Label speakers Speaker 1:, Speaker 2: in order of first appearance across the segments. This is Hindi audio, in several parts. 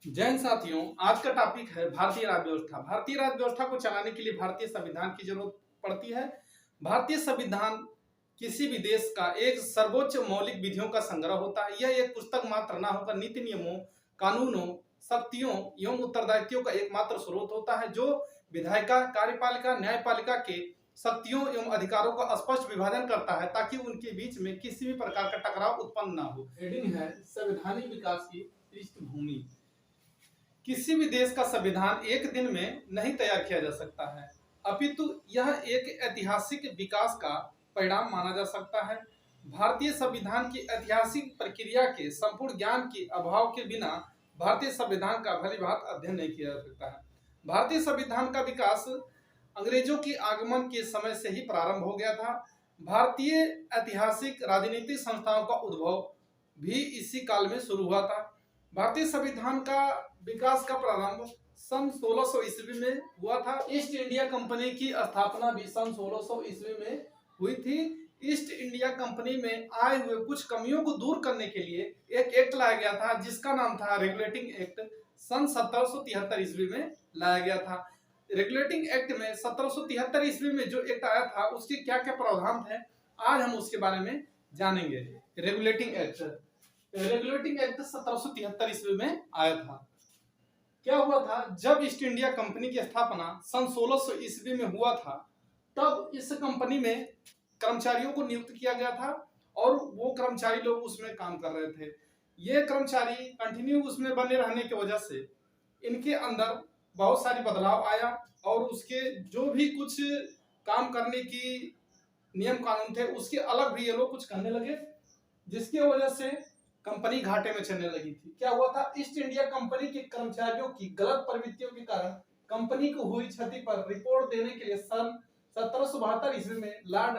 Speaker 1: जय हिंद साथियों, आज का टॉपिक है भारतीय राज्य व्यवस्था। भारतीय राज्य व्यवस्था को चलाने के लिए भारतीय संविधान की जरूरत पड़ती है। भारतीय संविधान किसी भी देश का एक सर्वोच्च मौलिक विधियों का संग्रह होता है। यह एक पुस्तक मात्र न होकर नीति नियमों, कानूनों, शक्तियों एवं उत्तरदायित्वों का एकमात्र स्रोत होता है, जो विधायिका, कार्यपालिका, न्यायपालिका के शक्तियों एवं अधिकारों का स्पष्ट विभाजन करता है, ताकि उनके बीच में किसी भी प्रकार का टकराव उत्पन्न न हो। हेडिंग है संवैधानिक विकास की पृष्ठभूमि। किसी भी देश का संविधान एक दिन में नहीं तैयार किया जा सकता है, अपितु यह एक ऐतिहासिक विकास का परिणाम माना जा सकता है। भारतीय संविधान की ऐतिहासिक प्रक्रिया के संपूर्ण ज्ञान के अभाव के बिना भारतीय संविधान का भलीभांति अध्ययन नहीं किया जा सकता है। भारतीय संविधान का विकास अंग्रेजों के आगमन के समय से ही प्रारंभ हो गया था। भारतीय ऐतिहासिक राजनीतिक संस्थाओं का उद्भव भी इसी काल में शुरू हुआ था। भारतीय संविधान का विकास का प्रारंभ सन 1600 ईस्वी में हुआ था। ईस्ट इंडिया कंपनी की स्थापना भी सन 1600 ईस्वी में हुई थी। ईस्ट इंडिया कंपनी में आए हुए कुछ कमियों को दूर करने के लिए एक एक्ट लाया गया था, जिसका नाम था रेगुलेटिंग एक्ट। सन 1773 ईस्वी में लाया गया था। रेगुलेटिंग एक्ट में 1773 ईस्वी में जो एक्ट आया था, उसके क्या क्या प्रावधान थे, आज हम उसके बारे में जानेंगे। रेगुलेटिंग एक्ट 1773 ईस्वी में आया था। क्या हुआ था, जब ईस्ट इंडिया कंपनी की स्थापना सन 1600 ईस्वी में हुआ था, तब इस कंपनी में कर्मचारियों को नियुक्त किया गया था और वो कर्मचारी लोग उसमें काम कर रहे थे। ये कर्मचारी कंटिन्यू उसमें बने रहने की वजह से इनके अंदर बहुत सारी बदलाव आया और उसके जो भी कुछ काम करने की नियम कानून थे, उसके अलग भी ये लोग कुछ करने लगे, जिसकी वजह से कंपनी घाटे में चलने लगी थी। क्या हुआ था, ईस्ट इंडिया कंपनी के कर्मचारियों की गलत प्रवृत्तियों के कारण कंपनी को हुई क्षति पर रिपोर्ट देने के लिए सन 1772 ईस्वी में लॉर्ड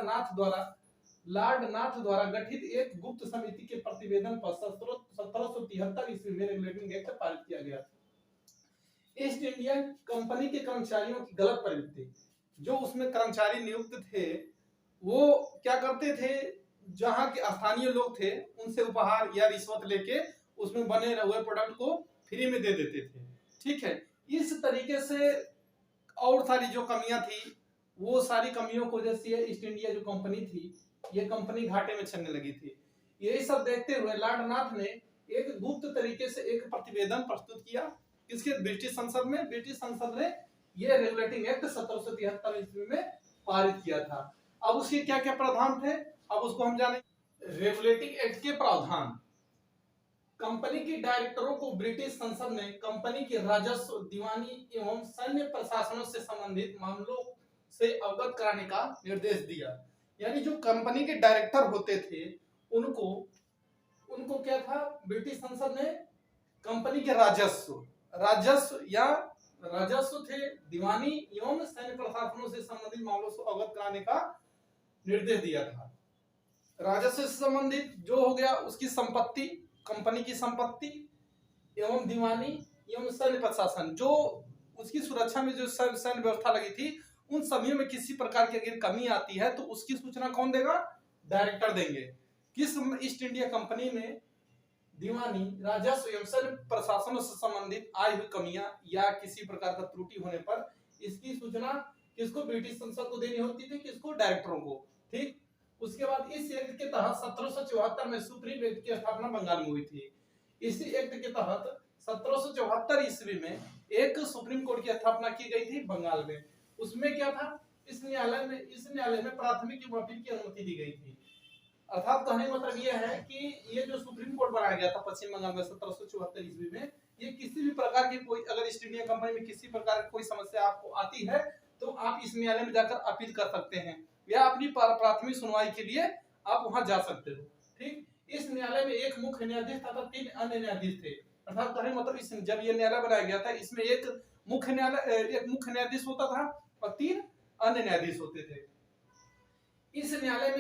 Speaker 1: नाथ द्वारा गठित एक गुप्त समिति के प्रतिवेदन पर 1773 ईस्वी में रेगुलेटिंग एक्ट पारित किया गया था। ईस्ट इंडिया कंपनी के कर्मचारियों की गलत प्रवृत्ति, जो उसमें कर्मचारी नियुक्त थे, वो क्या करते थे, जहां के स्थानीय लोग थे उनसे उपहार या रिश्वत लेके उसमें बने हुए प्रोडक्ट को फ्री में दे देते थे। ठीक है, इस तरीके से और सारी जो कमियां थी, वो सारी कमियों को वजह से ईस्ट इंडिया जो कंपनी थी, ये कंपनी घाटे में चलने लगी थी। यही सब देखते हुए लॉर्ड नाथ ने एक गुप्त तरीके से एक प्रतिवेदन प्रस्तुत किया। किसके? ब्रिटिश संसद में। ब्रिटिश संसद ने यह रेगुलेटिंग एक्ट 1773 ईस्वी में पारित किया था। अब उसके क्या क्या प्रावधान थे, अब उसको हम जाने। रेगुलेटिंग एक्ट के प्रावधान: कंपनी के डायरेक्टरों को ब्रिटिश संसद ने कंपनी के राजस्व, दीवानी एवं सैन्य प्रशासनों से संबंधित मामलों से अवगत कराने का निर्देश दिया। यानी जो कंपनी के डायरेक्टर होते थे, उनको क्या था, ब्रिटिश संसद ने कंपनी के राजस्व थे, दीवानी एवं सैन्य प्रशासनों से संबंधित मामलों से अवगत कराने का निर्देश दिया था। राजस्व से संबंधित जो हो गया, उसकी संपत्ति, कंपनी की संपत्ति एवं दीवानी एवं सैन्य प्रशासन, जो उसकी सुरक्षा में जो सैन्य व्यवस्था लगी थी, उन सभी में किसी प्रकार की अगर कमी आती है तो उसकी सूचना कौन देगा? डायरेक्टर देंगे। किस ईस्ट इंडिया कंपनी में दीवानी, राजस्व एवं सैन्य प्रशासन से संबंधित आई हुई कमियां या किसी प्रकार का त्रुटि होने पर इसकी सूचना किसको? ब्रिटिश संसद को देनी होती थी। किसको? डायरेक्टरों को। ठीक। उसके बाद इस एक्ट के तहत 1774 में सुप्रीम एक्ट की स्थापना बंगाल में हुई थी। इसी एक्ट के तहत 1774 ईस्वी में एक सुप्रीम कोर्ट की स्थापना की गई थी बंगाल में। उसमें क्या था, इस न्यायालय में प्राथमिक एवं अपील की अनुमति दी गई थी। अर्थात कहने का मतलब यह है कि ये जो सुप्रीम कोर्ट बनाया गया था पश्चिम बंगाल में 1774 ईस्वी में, ये किसी भी प्रकार की कोई, अगर ईस्ट इंडिया कंपनी में किसी प्रकार की कोई समस्या आपको आती है तो आप इस न्यायालय में जाकर अपील कर सकते हैं, या अपनी प्राथमिक सुनवाई के लिए आप वहां जा सकते हो। ठीक। इस न्यायालय में एक मुख्य न्यायाधीश तथा 3 अन्य न्यायाधीश थे। अर्थात कहने मतलब जब ये न्यायालय बनाया गया था, इसमें एक मुख्य न्यायाधीश होता था और 3 अन्य न्यायाधीश होते थे। इस न्यायालय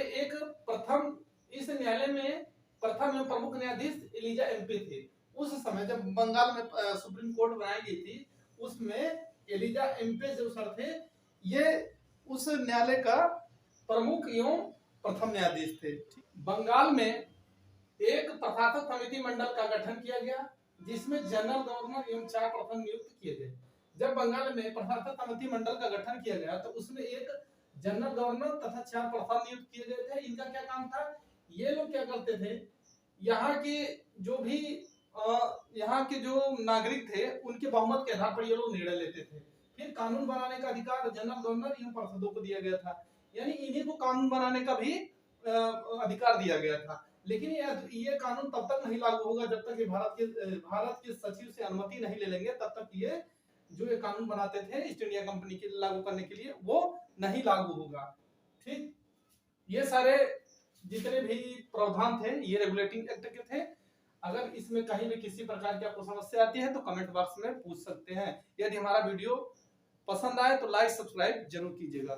Speaker 1: में प्रथम एवं प्रमुख न्यायाधीश एलिजा एमपी थे। उस समय जब बंगाल में सुप्रीम कोर्ट बनाई गई थी, उसमें एलिजा एमपी जो सर थे, ये उस न्यायालय का प्रमुख एवं प्रथम न्यायाधीश थे। बंगाल में एक प्रशासक समिति मंडल का गठन किया गया। जिसमें जनरल गवर्नर एवं 4 प्रथम नियुक्त किए गए। जब बंगाल में प्रशासक मंत्रिमंडल का गठन किया गया तो उसमें एक जनरल गवर्नर तथा 4 प्रथम नियुक्त किए गए थे। इनका क्या काम था? ये लोग क्या करते थे, यहाँ के जो भी यहाँ के जो नागरिक थे उनके बहुमत के आधार पर ये लोग निर्णय लेते थे। फिर कानून बनाने का अधिकार जनरल गवर्नर एवं पार्षदों को दिया गया था, यानी इन्हीं को कानून बनाने का भी अधिकार दिया गया था। लेकिन ये कानून तब तक नहीं लागू होगा जब तक ये भारत के सचिव से अनुमति नहीं ले लेंगे, तब तक ये जो ये कानून बनाते थे ईस्ट इंडिया कंपनी के लागू करने के लिए वो नहीं लागू होगा। ठीक, ये सारे जितने भी प्रावधान थे ये रेगुलेटिंग एक्ट के थे। अगर इसमें कहीं भी किसी प्रकार की आपको समस्या आती है तो कमेंट बॉक्स में पूछ सकते हैं। यदि हमारा वीडियो पसंद आए तो लाइक सब्सक्राइब जरूर कीजिएगा।